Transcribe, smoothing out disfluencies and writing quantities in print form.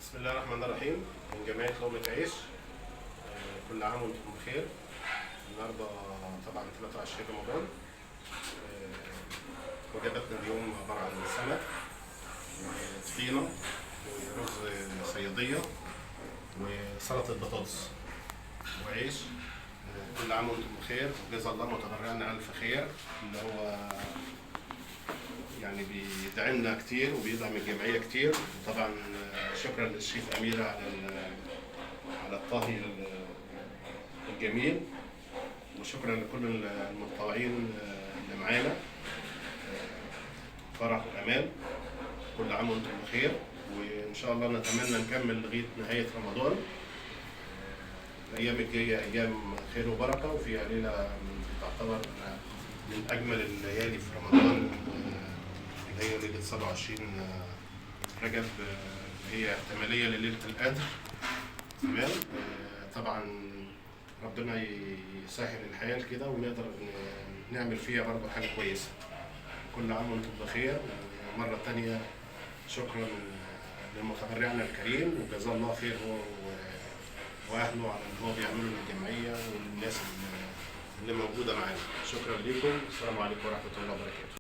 بسم الله الرحمن الرحيم. من جمعية لقمة عيش. كل عام وانتم بخير. النهارده طبعا 23 رمضان. وجبتنا اليوم عبارة عن سمك وطحينة ورز صيادية وسلطة بطاطس وعيش. كل عام وانتم بخير، وجزا الله متبرعنا ألف خير، اللي هو يعني بيدعمنا كتير وبيدعم الجمعية كتير. وطبعا شكرا للشيف أميرة على الطهي الجميل، وشكرا لكل المتطوعين اللي معانا. فرح وأمان، كل عام وانتم بخير، وإن شاء الله نتمنى نكمل لغاية نهاية رمضان. الأيام الجاية أيام خير وبركة، وفيها ليلة تعتبر من أجمل الليالي في رمضان، اللي هي ليلة 27 رجب، هي احتمالية لليلة القدر. تمام. طبعا ربنا يسهل الحياة كده ونقدر نعمل فيها برضه حاجة كويسة. كل عام وانتم بخير. ومرة تانية شكرا لمتبرعنا الكريم، وجزاه الله خير هو واهله على اللي هو بيعمله للجمعية وللناس اللي موجودة معانا. شكرا لكم، السلام عليكم ورحمة الله وبركاته.